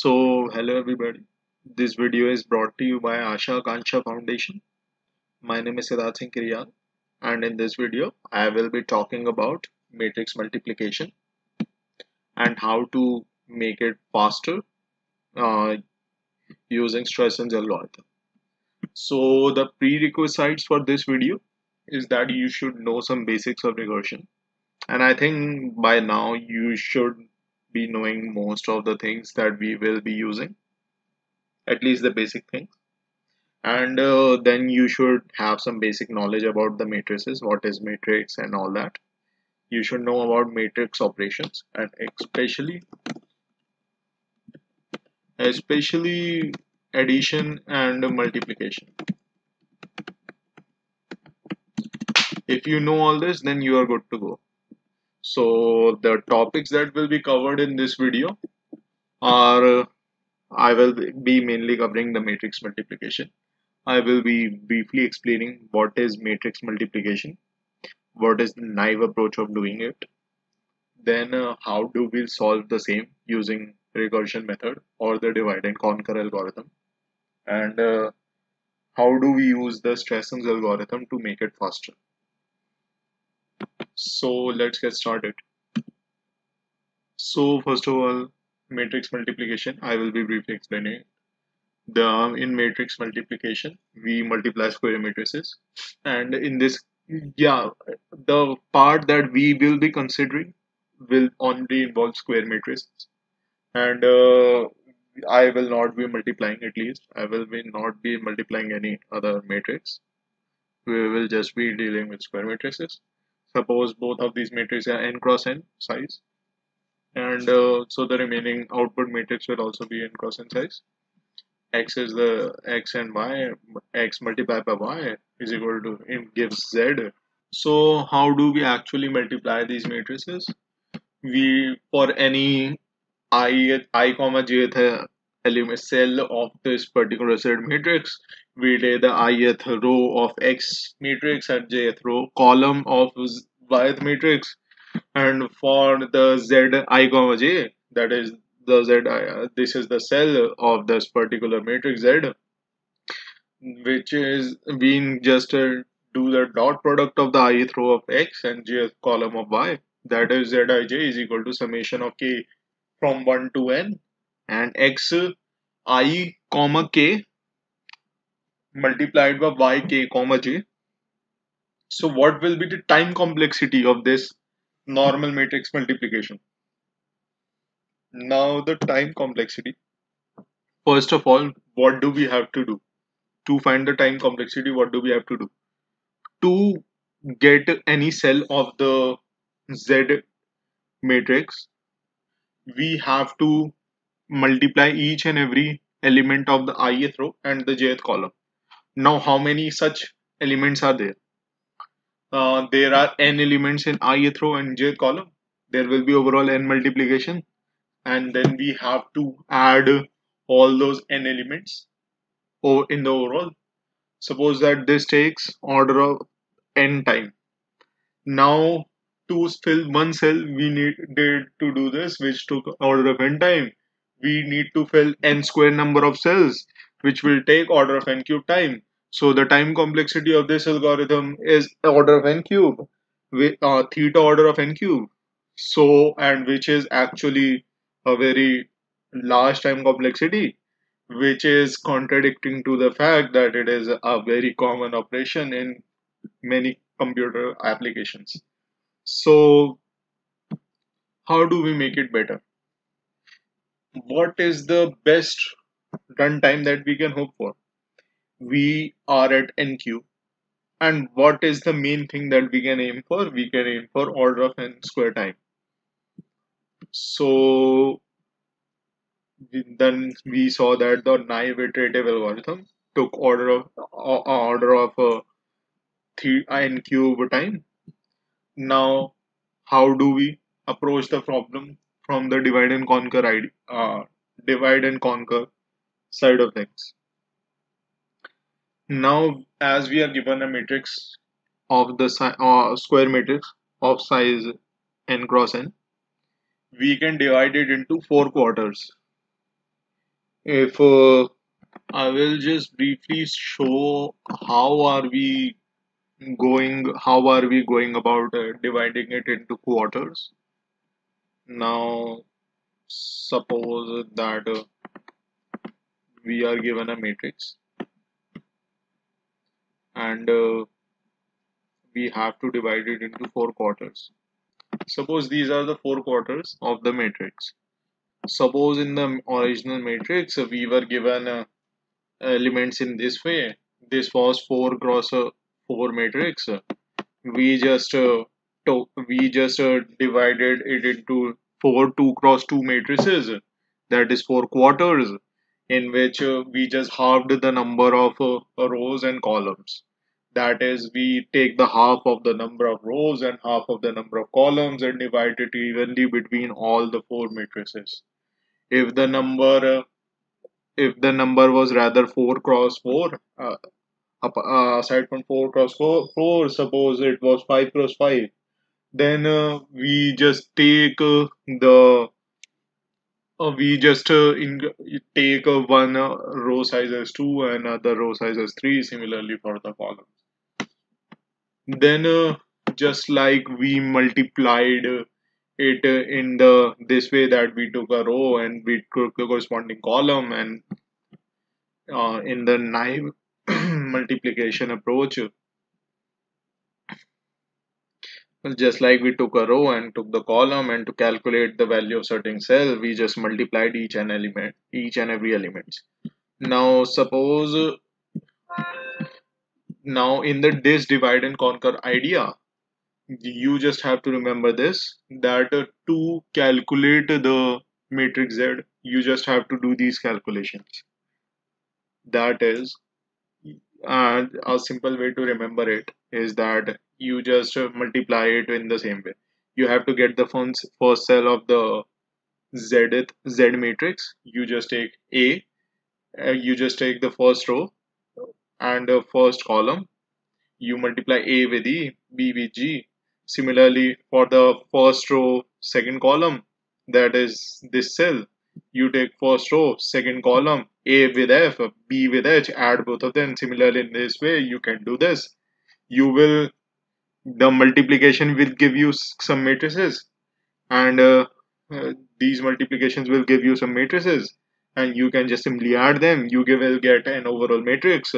Hello everybody. This video is brought to you by Asha Akansha Foundation. My name is Siddharth Singh Kiriyal, and in this video, I will be talking about matrix multiplication and how to make it faster uh, using Stressen's algorithm. So, the prerequisites for this video is that you should know some basics of regression, and I think by now you should be knowing most of the things that we will be using, at least the basic things. And then you should have some basic knowledge about the matrices, what is matrix and all that. You should know about matrix operations, and especially addition and multiplication. If you know all this, then you are good to go. So the topics that will be covered in this video are I will be mainly covering the matrix multiplication. I will be briefly explaining what is matrix multiplication, what is the naive approach of doing it. Then how do we solve the same using recursion method or the divide and conquer algorithm? And how do we use the Stressen's algorithm to make it faster? So let's get started. So first of all, matrix multiplication, I will be briefly explaining it. In matrix multiplication, we multiply square matrices, and in this, yeah, the part that we will be considering will only involve square matrices, and I will not be multiplying, at least I will be not be multiplying any other matrix. We will just be dealing with square matrices. Suppose both of these matrices are n cross n size, and so the remaining output matrix will also be n cross n size. X is the x and y, x multiplied by y is equal to, it gives z. So how do we actually multiply these matrices? We, for any I comma jth element cell of this particular Z matrix, we take the ith row of X matrix and jth row column of Y matrix, and for the Z I comma j, that is the Z I, this is the cell of this particular matrix Z, which is being just do the dot product of the ith row of X and jth column of Y. That is Zij is equal to summation of k from 1 to n, and x I comma k multiplied by yk comma j. So what will be the time complexity of this normal matrix multiplication? Now the time complexity, first of all, what do we have to do to find the time complexity? What do we have to do to get any cell of the Z matrix? We have to multiply each and every element of the ith row and the jth column. Now, how many such elements are there? There are n elements in ith row and jth column. There will be overall n multiplication, and then we have to add all those n elements in the overall. Suppose that this takes order of n time. Now, to fill one cell, we needed to do this, which took order of n time. We need to fill n square number of cells, which will take order of n cube time. So the time complexity of this algorithm is order of n cube, with theta order of n cube. So, and which is actually a very large time complexity, which is contradicting to the fact that it is a very common operation in many computer applications. So, how do we make it better? What is the best runtime that we can hope for? We are at n cube, and what is the main thing that we can aim for? We can aim for order of n square time. So then we saw that the naive iterative algorithm took order of n cube time. Now, how do we approach the problem from the divide and conquer side of things? Now, as we are given a matrix of the square matrix of size n cross n, we can divide it into four quarters. If I will just briefly show how are we going about dividing it into quarters. Now, suppose that we are given a matrix and we have to divide it into four quarters. Suppose these are the four quarters of the matrix. Suppose in the original matrix we were given elements in this way. This was 4 cross 4 matrix. We just divided it into four 2 cross 2 matrices. That is four quarters, in which we just halved the number of rows and columns. That is, we take the half of the number of rows and half of the number of columns and divide it evenly between all the four matrices. If the number was rather 4 cross 4, aside from 4 cross 4, suppose it was 5 cross 5, then we just take the we just take one row size as 2 and other row size as 3, similarly for the columns. Then just like we multiplied it in the this way, that we took a row and we took the corresponding column, and in the naive multiplication approach, just like we took a row and took the column, and to calculate the value of certain cell, we just multiplied each and every element. Now suppose now in the this divide and conquer idea, you just have to remember this, that to calculate the matrix Z, you just have to do these calculations. That is, a simple way to remember it is that you just multiply it in the same way. You have to get the first cell of the Z matrix. You just take A, you just take the first row and the first column. You multiply A with E, B with G. Similarly, for the first row, second column, that is this cell, you take first row, second column, A with F, B with H, add both of them. Similarly, in this way, you can do this. You will, the multiplication will give you some matrices, and these multiplications will give you some matrices, and you can just simply add them. Will get an overall matrix.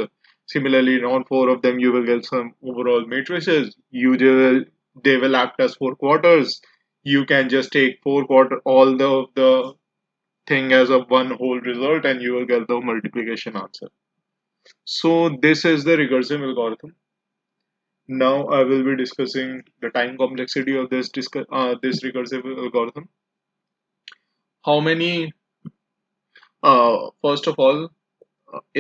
Similarly, on four of them, you will get some overall matrices. They will act as four quarters. You can just take all the thing as a one whole result, and you will get the multiplication answer. So this is the recursive algorithm. Now I will be discussing the time complexity of this recursive algorithm. How many? First of all,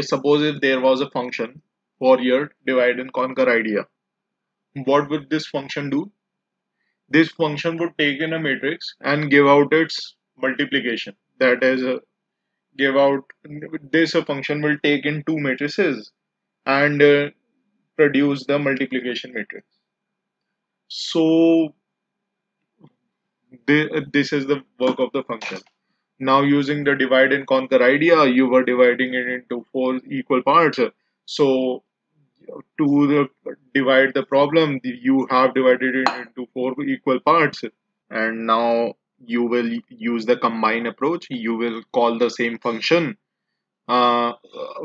suppose if there was a function for your divide and conquer idea, what would this function do? This function would take in a matrix and give out its multiplication. That is, give out this a function will take in two matrices and produce the multiplication matrix. So this is the work of the function. Now, using the divide and conquer idea, you were dividing it into four equal parts. So divide the problem, you have divided it into four equal parts, and now you will use the combine approach. You will call the same function, uh,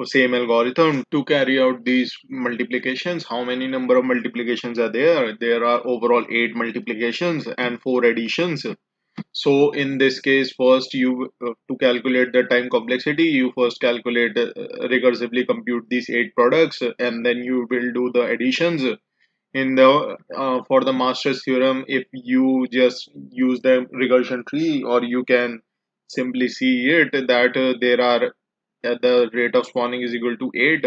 same algorithm to carry out these multiplications. How many number of multiplications are there? There are overall 8 multiplications and 4 additions. So in this case, first you to calculate the time complexity, you first calculate recursively compute these 8 products, and then you will do the additions. In the for the Master's theorem, if you just use the recursion tree, or you can simply see it that there are the rate of spawning is equal to 8,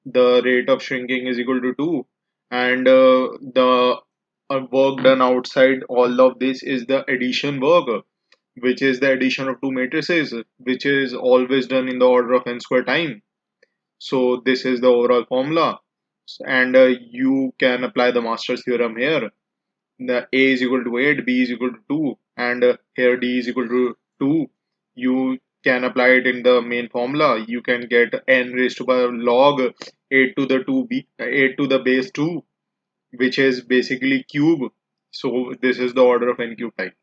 the rate of shrinking is equal to 2, and the work done outside all of this is the addition work, which is the addition of two matrices, which is always done in the order of n square time. So this is the overall formula, and you can apply the Master's theorem here. The A is equal to 8, B is equal to 2, and here D is equal to 2. You can apply it in the main formula. You can get n raised to power log 8 to the 2b 8 to the base 2, which is basically cube. So this is the order of n cube time.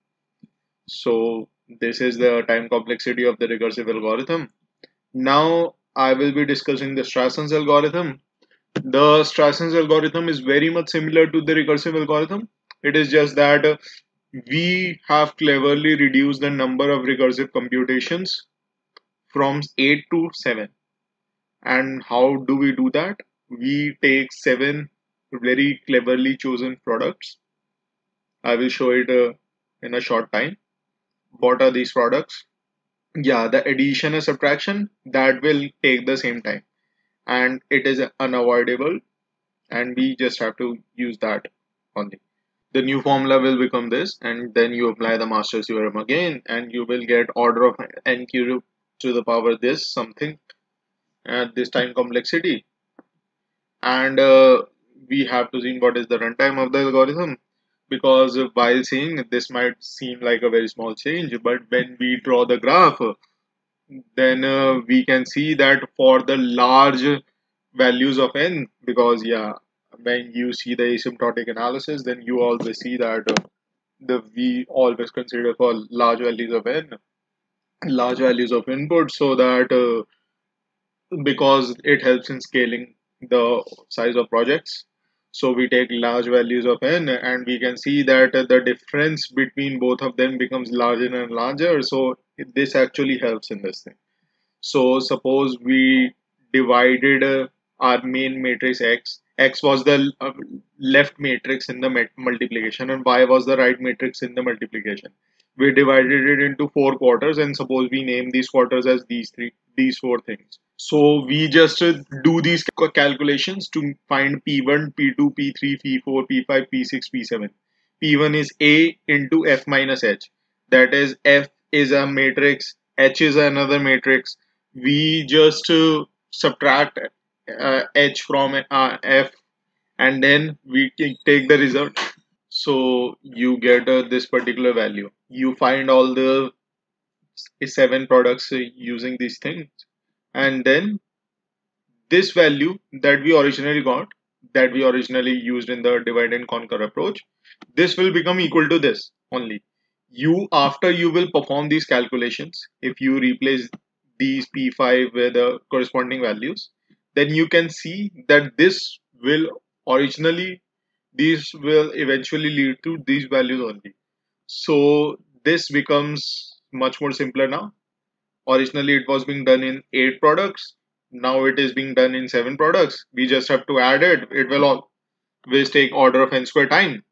So this is the time complexity of the recursive algorithm. Now I will be discussing the Strasson's algorithm. The Strasson's algorithm is very much similar to the recursive algorithm. It is just that we have cleverly reduced the number of recursive computations from 8 to 7. And how do we do that? We take 7 very cleverly chosen products. I will show it in a short time. What are these products? Yeah, the addition and subtraction that will take the same time, and it is unavoidable, and we just have to use that only. The new formula will become this, and then you apply the master's theorem again, and you will get order of n cube to the power this something at this time complexity. And we have to see what is the runtime of the algorithm, because while seeing this might seem like a very small change, but when we draw the graph, then we can see that for the large values of n, because yeah, when you see the asymptotic analysis, then you always see that the we always consider for large values of n, large values of input, so that because it helps in scaling the size of projects. So we take large values of n, and we can see that the difference between both of them becomes larger and larger. So this actually helps in this thing. So suppose we divided our main matrix X. X was the left matrix in the multiplication, and Y was the right matrix in the multiplication. We divided it into 4 quarters, and suppose we name these quarters as these four things. So we just do these calculations to find P1, P2, P3, P4, P5, P6, P7. P1 is A into F minus H. That is, F is a matrix, H is another matrix. We just subtract H from F, and then we take the result. So you get this particular value. You find all the 7 products using these things, and then this value that we originally got, that we originally used in the divide and conquer approach, this will become equal to this only. You, after you will perform these calculations, if you replace these P5 with the corresponding values, then you can see that this will originally, these will eventually lead to these values only. So this becomes much more simpler now. Originally it was being done in 8 products, now it is being done in 7 products. We just have to add it. It will always take order of n square time,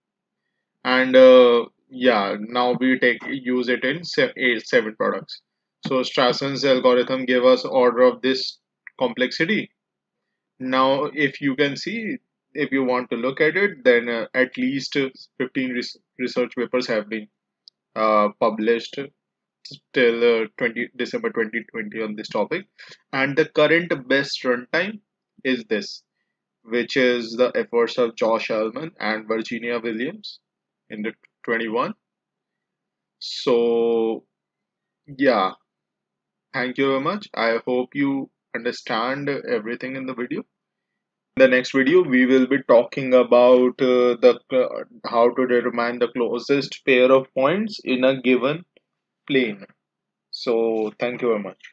and yeah, now we use it in 7 products. So Strasson's algorithm gave us order of this complexity. Now if you can see, if you want to look at it, then at least 15 research papers have been published till 20 December 2020 on this topic, and the current best runtime is this, which is the efforts of Josh Allman and Virginia Williams in the 21. So yeah, thank you very much. I hope you understand everything in the video. In the next video, we will be talking about the how to determine the closest pair of points in a given plane. So thank you very much.